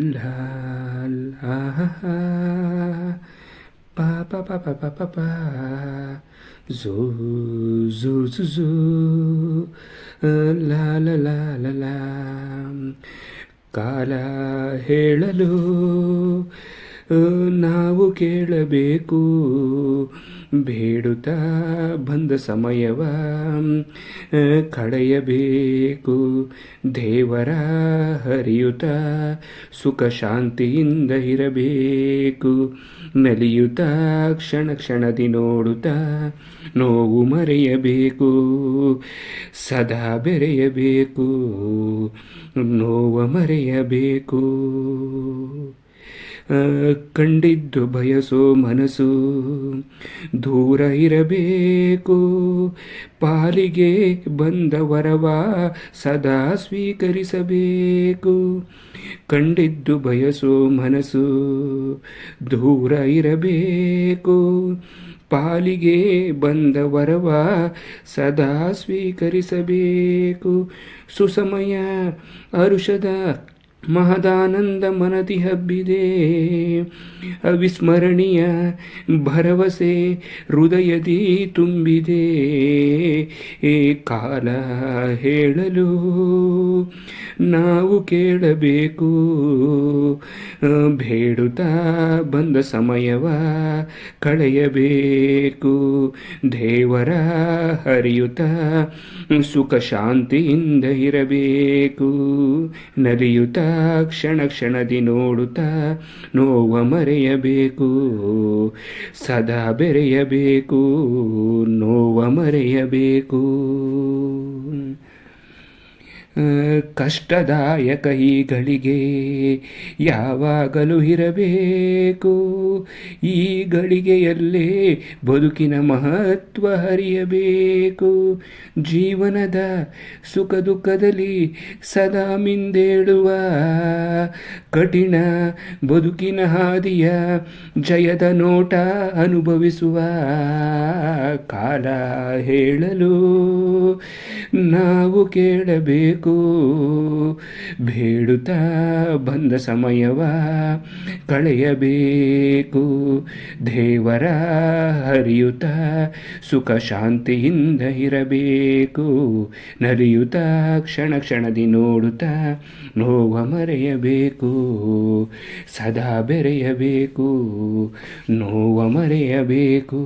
ಲಾ ಲಾ ಪಾ ಪಾ ಪಾ ಪಾ ಪಾ ಪಾ ಪಾ ಝೂ ಝೂ ಝೂ ಝೂ ಲಾ ಲಾ ಲಾ ಲಾ ಲಾ ಕಾಲ ಹೇಳಲು ನಾವು ಕೇಳಬೇಕು ಬೇಡುತ್ತಾ ಬಂದ ಸಮಯವ ಕಳೆಯಬೇಕು ದೇವರ ಹರಿಯುತ್ತ ಸುಖ ಶಾಂತಿಯಿಂದ ಇರಬೇಕು ನಲಿಯುತ್ತಾ ಕ್ಷಣ ಕ್ಷಣದಿ ನೋಡುತ್ತಾ ನೋವು ಮರೆಯಬೇಕು ಸದಾ ಬೆರೆಯಬೇಕು ನೋವ ಮರೆಯಬೇಕು ಕಂಡಿದ್ದು ಬಯಸೋ ಮನಸ್ಸು ದೂರ ಇರಬೇಕು ಪಾಲಿಗೆ ಬಂದ ವರವ ಸದಾ ಸ್ವೀಕರಿಸಬೇಕು ಕಂಡಿದ್ದು ಬಯಸೋ ಮನಸ್ಸು ದೂರ ಇರಬೇಕು ಪಾಲಿಗೆ ಬಂದ ವರವ ಸದಾ ಸ್ವೀಕರಿಸಬೇಕು ಸುಸಮಯ ಅರುಷದ ಮಹದಾನಂದ ಮನದಿ ಹಬ್ಬಿದೆ ಅವಿಸ್ಮರಣೀಯ ಭರವಸೆ ಹೃದಯದಿ ತುಂಬಿದೆ ಕಾಲ ಹೇಳಲು ನಾವು ಕೇಳಬೇಕು ಬೇಡುತ್ತಾ ಬಂದ ಸಮಯವ ಕಳೆಯಬೇಕು ದೇವರ ಹರಿಯುತ್ತ ಸುಖ ಶಾಂತಿಯಿಂದ ಇರಬೇಕು ನಲಿಯುತ್ತಾ ಕ್ಷಣ ಕ್ಷಣದಿ ನೋಡುತ್ತಾ ನೋವ ಮರೆಯಬೇಕು ಸದಾ ಬೆರೆಯಬೇಕು ನೋವ ಮರೆಯಬೇಕು ಕಷ್ಟದಾಯಕ ಈ ಗಳಿಗೆ ಯಾವಾಗಲೂ ಇರಬೇಕು ಈ ಗಳಿಗೆಯಲ್ಲೇ ಬದುಕಿನ ಮಹತ್ವ ಹರಿಯಬೇಕು ಜೀವನದ ಸುಖ ದುಃಖದಲ್ಲಿ ಸದಾ ಮಿಂದೇಳುವ ಕಠಿಣ ಬದುಕಿನ ಹಾದಿಯ ಜಯದ ನೋಟ ಅನುಭವಿಸುವ ಕಾಲ ಹೇಳಲು ನಾವು ಕೇಳಬೇಕು ಬೇಡುತ್ತಾ ಬಂದ ಸಮಯವ ಕಳೆಯಬೇಕು ದೇವರ ಹರಿಯುತ್ತ ಸುಖ ಶಾಂತಿಯಿಂದ ಇರಬೇಕು ನಲಿಯುತ್ತಾ ಕ್ಷಣ ಕ್ಷಣದಿ ನೋಡುತ್ತಾ ನೋವ ಮರೆಯಬೇಕು ಸದಾ ಬೆರೆಯಬೇಕು ನೋವ ಮರೆಯಬೇಕು